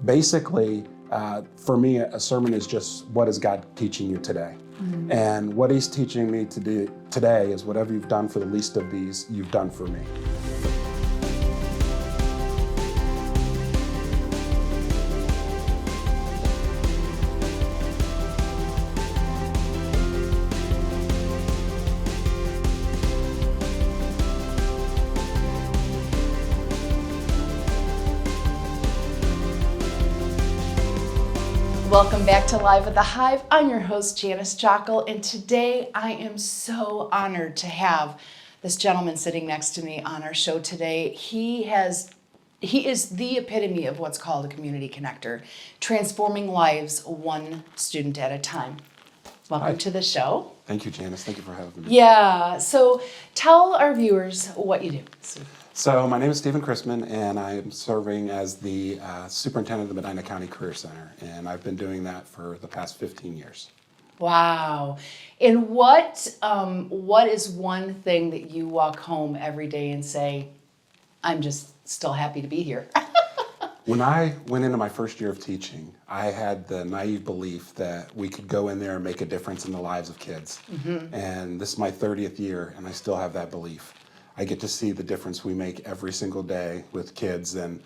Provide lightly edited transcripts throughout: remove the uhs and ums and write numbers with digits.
basically, for me, a sermon is just, what is God teaching you today? And what he's teaching me to do today is, whatever you've done for the least of these, you've done for me. Welcome back to Live at the Hive. I'm your host, Janice Jokkel, and today I am so honored to have this gentleman sitting next to me on our show today. He is the epitome of what's called a community connector, transforming lives one student at a time. Welcome to the show. Thank you, Janice. Thank you for having me. Yeah, so tell our viewers what you do. So my name is Chrisman, and I am serving as the superintendent of the Medina County Career Center, and I've been doing that for the past 15 years. Wow. And what is one thing that you walk home every day and say, I'm just still happy to be here? When I went into my first year of teaching, I had the naive belief that we could go in there and make a difference in the lives of kids. And this is my 30th year, and I still have that belief. I get to see the difference we make every single day with kids, and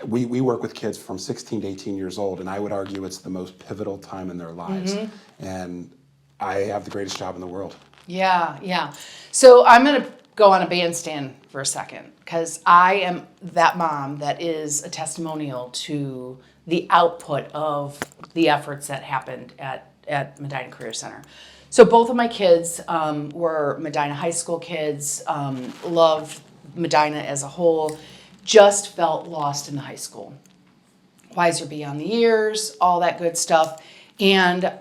we work with kids from 16 to 18 years old, and I would argue it's the most pivotal time in their lives. And I have the greatest job in the world. Yeah. So I'm going to go on a bandstand for a second, because I am that mom that is a testimonial to the output of the efforts that happened at Medina Career Center. So both of my kids were Medina high school kids, loved Medina as a whole, just felt lost in the high school. Wiser beyond the years, all that good stuff. And,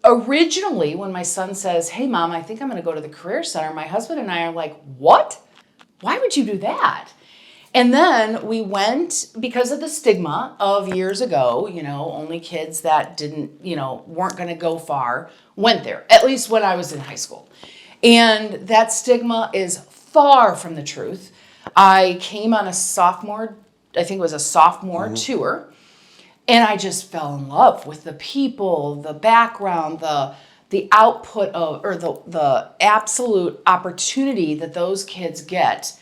originally when my son says, hey, Mom, I think I'm going to go to the Career Center, my husband and I are like, what? Why would you do that? And then we went, because of the stigma of years ago, only kids that didn't, weren't going to go far went there, at least when I was in high school. And that stigma is far from the truth. I came on a sophomore tour, and I just fell in love with the people, the background, the output of, or the absolute opportunity that those kids get.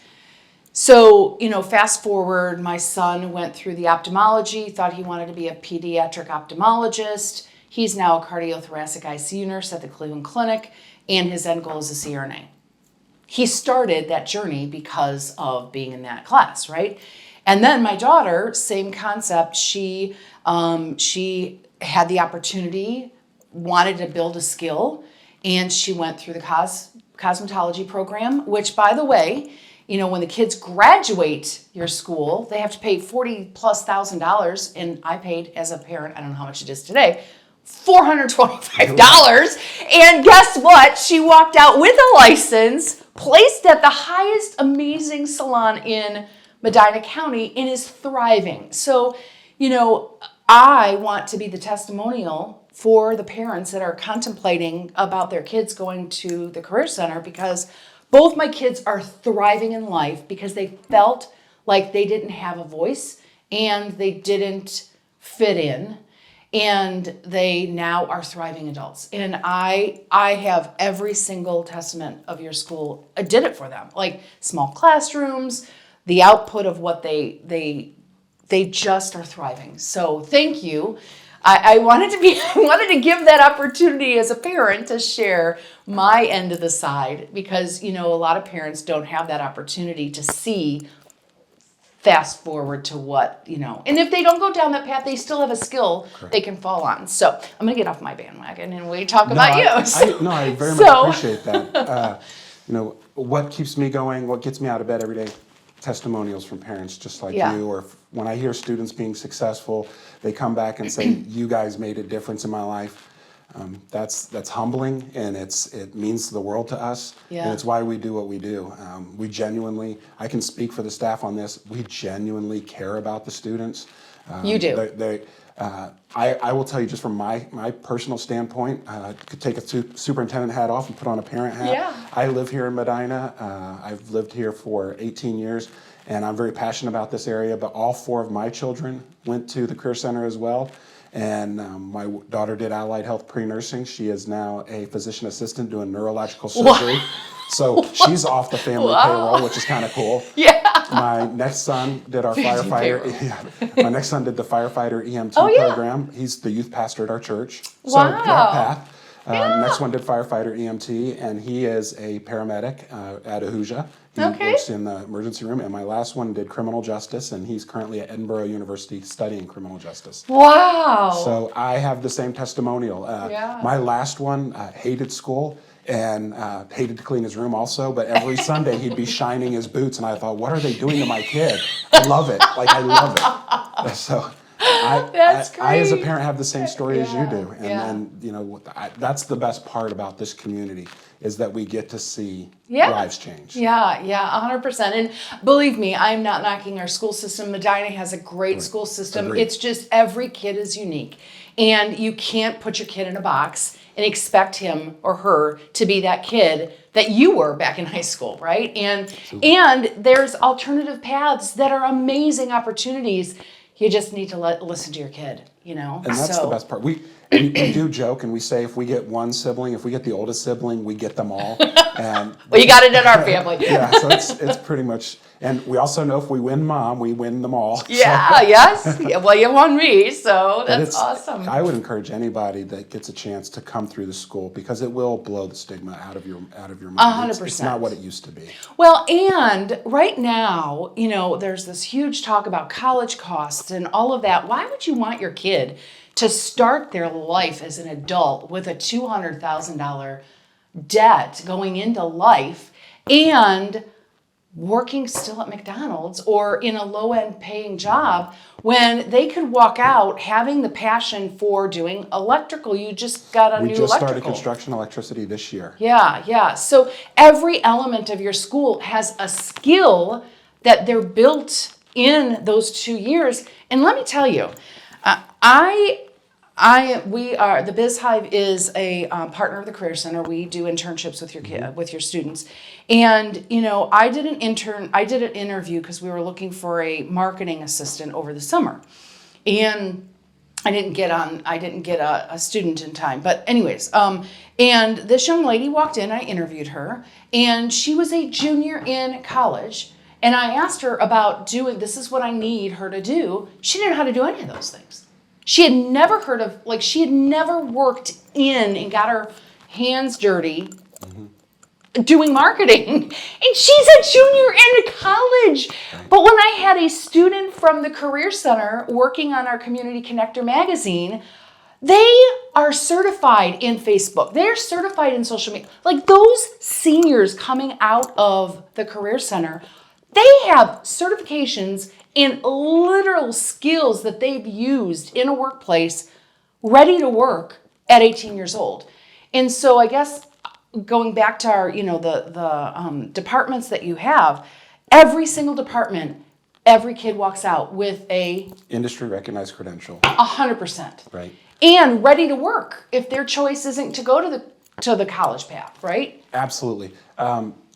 So, fast forward, my son went through the ophthalmology, thought he wanted to be a pediatric ophthalmologist. He's now a cardiothoracic ICU nurse at the Cleveland Clinic, and his end goal is a CRNA. He started that journey because of being in that class, right? And then my daughter, same concept. She had the opportunity, wanted to build a skill, and she went through the cosmetology program, which, by the way, when the kids graduate your school, they have to pay $40,000+, and I paid, as a parent, I don't know how much it is today, $425. And guess what? She walked out with a license, placed at the highest amazing salon in Medina County, and is thriving. So, I want to be the testimonial for the parents that are contemplating about their kids going to the Career Center, because both my kids are thriving in life because they felt like they didn't have a voice and they didn't fit in, and they now are thriving adults. And I have every single testament of your school. I did it for them, like small classrooms, the output of what they just are thriving. So thank you. I wanted to give that opportunity as a parent to share my end of the side, because a lot of parents don't have that opportunity to see fast forward to what, and if they don't go down that path, they still have a skill they can fall on. So I'm going to get off my bandwagon and we talk about you. I very much appreciate that. What keeps me going, what gets me out of bed every day? Testimonials from parents just like you, or when I hear students being successful, they come back and say, you guys made a difference in my life. That's humbling, and it means the world to us, and it's why we do what we do. We genuinely, I can speak for the staff on this, we genuinely care about the students. You do. I will tell you just from my personal standpoint, could take a superintendent hat off and put on a parent hat. Yeah. I live here in Medina. I've lived here for 18 years, and I'm very passionate about this area, but all 4 of my children went to the Career Center as well. And my daughter did allied health pre-nursing. She is now a physician assistant doing neurological surgery. So she's off the family payroll, which is kind of cool. Yeah. My next son did our firefighter. My next son did the firefighter EMT program. He's the youth pastor at our church. So that path. Next one did firefighter EMT, and he is a paramedic at Ahuja. He works in the emergency room. And my last one did criminal justice, and he's currently at Edinburgh University studying criminal justice. Wow. So I have the same testimonial. My last one hated school and hated to clean his room also, but every Sunday he'd be shining his boots, and I thought, what are they doing to my kid? I love it. Like, I love it. So I as a parent have the same story as you do. And you know, that's the best part about this community, is that we get to see lives change. Yeah, 100%. And believe me, I'm not knocking our school system. Medina has a great school system. Agreed. It's just every kid is unique. And you can't put your kid in a box and expect him or her to be that kid that you were back in high school, right? And there's alternative paths that are amazing opportunities. You just need to listen to your kid, you know? And that's the best part. We do joke and we say if we get one sibling, if we get the oldest sibling, we get them all. And well, you got it in our family. Yeah, so it's pretty much, and we also know if we win mom, we win them all. Yeah, yes. Yeah, well, you won me, so that's awesome. I would encourage anybody that gets a chance to come through the school, because it will blow the stigma out of your mind. 100%. It's not what it used to be. Well, and right now, you know, there's this huge talk about college costs and all of that. Why would you want your kid to start their life as an adult with a $200,000 debt going into life and working still at McDonald's or in a low-end paying job when they could walk out having the passion for doing electrical? You just got a new electrical. We just started construction electricity this year. Yeah. So every element of your school has a skill that they're built in those 2 years. And let me tell you, the Biz Hive is a partner of the Career Center. We do internships with with your students, and you know, I did an interview because we were looking for a marketing assistant over the summer, and I didn't get a student in time. But anyways, and this young lady walked in. I interviewed her, and she was a junior in college. And I asked her about this is what I need her to do. She didn't know how to do any of those things. She had never she had never worked in and got her hands dirty doing marketing. And she's a junior in college. But when I had a student from the Career Center working on our Community Connector magazine, they are certified in Facebook. They're certified in social media. Like those seniors coming out of the Career Center, they have certifications in literal skills that they've used in a workplace, ready to work at 18 years old. And so I guess going back to our, the departments that you have, every single department, every kid walks out with a industry recognized credential. 100%. Right. And ready to work if their choice isn't to go to the college path, right? Absolutely.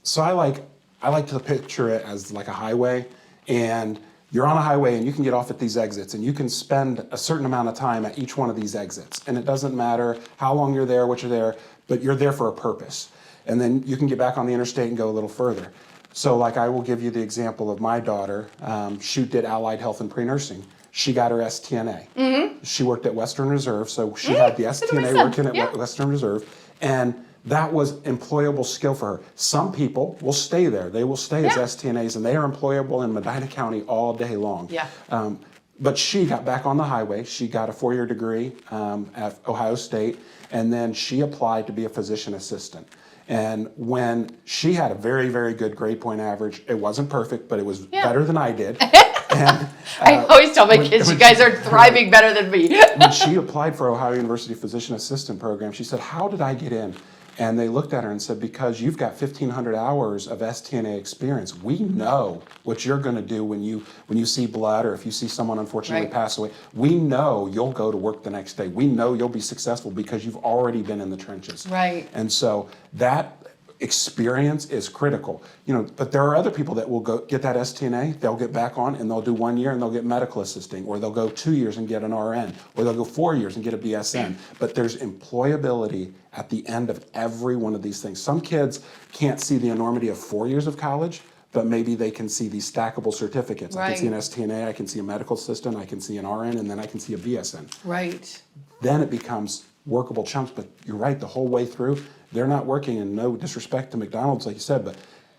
So I like to picture it as like a highway, and you're on a highway and you can get off at these exits and you can spend a certain amount of time at each one of these exits. And it doesn't matter how long you're there, what you're there, but you're there for a purpose. And then you can get back on the interstate and go a little further. So like I will give you the example of my daughter. She did allied health and pre-nursing. She got her STNA. Mm-hmm. She worked at Western Reserve, so she had the STNA working at Western Reserve. And that was employable skill for her. Some people will stay there. They will stay as STNAs, and they are employable in Medina County all day long. Yeah. But she got back on the highway. She got a 4-year degree at Ohio State, and then she applied to be a physician assistant. And when she had a very, very good grade point average, it wasn't perfect, but it was better than I did. And, I always tell my kids, you guys are thriving better than me. When she applied for Ohio University Physician Assistant Program, she said, how did I get in? And they looked at her and said, because you've got 1,500 hours of STNA experience, we know what you're going to do when you see blood, or if you see someone unfortunately pass away. We know you'll go to work the next day. We know you'll be successful because you've already been in the trenches. Right. And so that experience is critical. But there are other people that will go get that STNA, they'll get back on, and they'll do 1 year and they'll get medical assisting, or they'll go 2 years and get an RN, or they'll go 4 years and get a BSN. But there's employability at the end of every one of these things. Some kids can't see the enormity of 4 years of college, but maybe they can see these stackable certificates. I can see an STNA, I can see a medical assistant, I can see an RN, and then I can see a BSN. Right. Then it becomes workable chunks, but you're right, the whole way through, they're not working, and no disrespect to McDonald's, like you said, but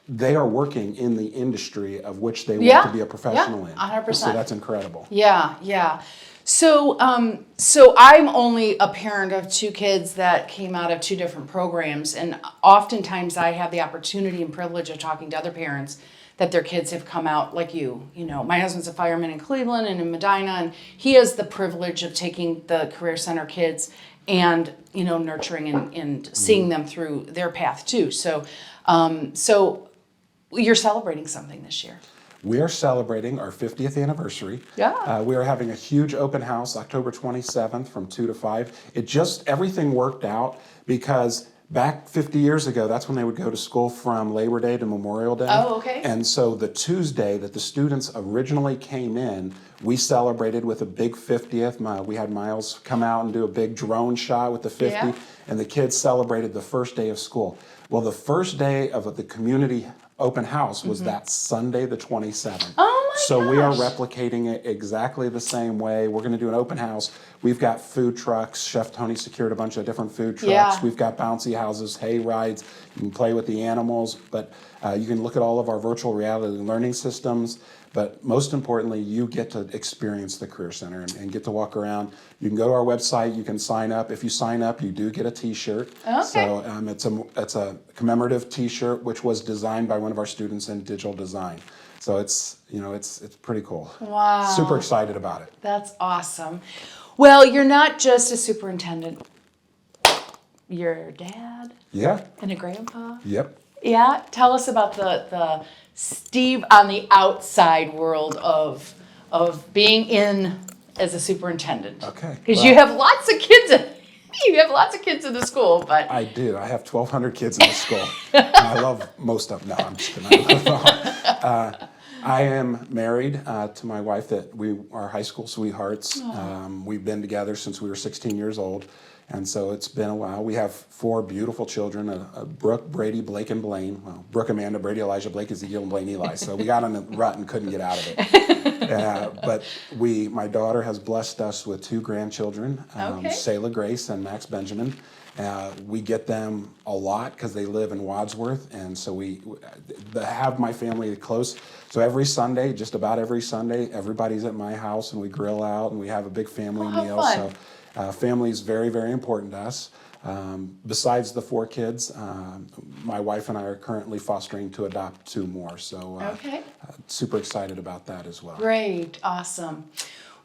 they are working in the industry of which they want to be a professional in. 100%. So that's incredible. Yeah. So I'm only a parent of 2 kids that came out of 2 different programs, and oftentimes I have the opportunity and privilege of talking to other parents that their kids have come out like you. My husband's a fireman in Cleveland and in Medina, and he has the privilege of taking the Career Center kids and nurturing and seeing them through their path too. So you're celebrating something this year. We are celebrating our 50th anniversary. Yeah. We are having a huge open house October 27th from 2 to 5. Everything worked out because back 50 years ago, that's when they would go to school from Labor Day to Memorial Day. Oh, okay. And so the Tuesday that the students originally came in, we celebrated with a big 50th. We had Miles come out and do a big drone shot with the 50, and the kids celebrated the first day of school. Well, the first day of the community open house was that Sunday, the 27th. Oh my So we are gosh. replicating it exactly the same way. We're going to do an open house. We've got food trucks. Chef Tony secured a bunch of different food trucks. Yeah. We've got bouncy houses, hay rides. You can play with the animals, but you can look at all of our virtual reality learning systems. But most importantly, you get to experience the Career Center and get to walk around. You can go to our website. You can sign up. If you sign up, you do get a T-shirt. Okay. So it's a commemorative T-shirt, which was designed by one of our students in digital design. So it's pretty cool. Wow. Super excited about it. That's awesome. Well, you're not just a superintendent. You're a dad. Yeah. And a grandpa. Yep. Yeah. Tell us about the Steve on the outside world of being in as a superintendent. Okay. Because you have lots of kids. You have lots of kids in the school, but I do. I have 1,200 kids in the school. I love most of them. No, I'm just kidding. I am married to my wife that we are high school sweethearts. We've been together since we were 16 years old. And so it's been a while. We have 4 beautiful children, Brooke, Brady, Blake, and Blaine. Well, Brooke, Amanda, Brady, Elijah, Blake, Ezekiel, and Blaine, Eli. So we got in a rut and couldn't get out of it. But my daughter has blessed us with 2 grandchildren, Selah Grace and Max Benjamin. We get them a lot because they live in Wadsworth, and so we have my family close. So every Sunday, just about every Sunday, everybody's at my house, and we grill out, and we have a big family meal. Fun. So family is very, very important to us. Besides the 4 kids, my wife and I are currently fostering to adopt 2 more. So super excited about that as well. Great. Awesome.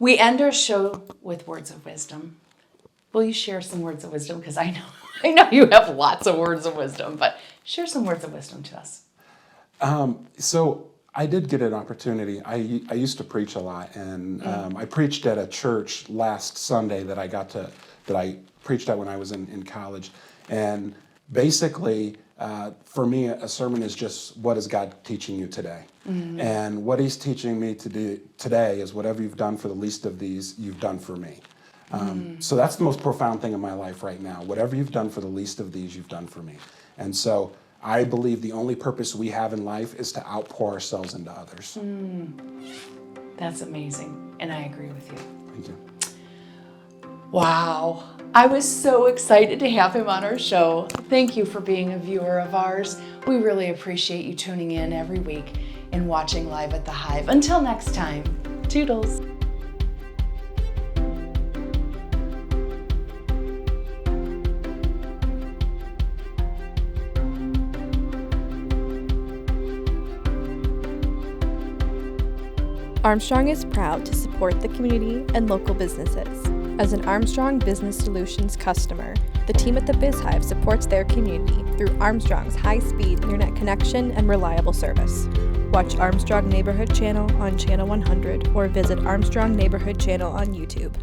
We end our show with words of wisdom. Will you share some words of wisdom? Because I know you have lots of words of wisdom, but share some words of wisdom to us. So I did get an opportunity. I used to preach a lot, and I preached at a church last Sunday that I preached at when I was in college. And basically, for me, a sermon is just, what is God teaching you today? Mm-hmm. And what he's teaching me to do today is, whatever you've done for the least of these, you've done for me. So that's the most profound thing in my life right now. Whatever you've done for the least of these, you've done for me. And so I believe the only purpose we have in life is to outpour ourselves into others. That's amazing, and I agree with you. Thank you. Wow. I was so excited to have him on our show. Thank you for being a viewer of ours. We really appreciate you tuning in every week and watching Live at the Hive. Until next time, toodles. Armstrong is proud to support the community and local businesses. As an Armstrong Business Solutions customer, The team at the Biz Hive supports their community through Armstrong's high-speed internet connection and reliable service. Watch Armstrong Neighborhood Channel on Channel 100 or visit Armstrong Neighborhood Channel on YouTube.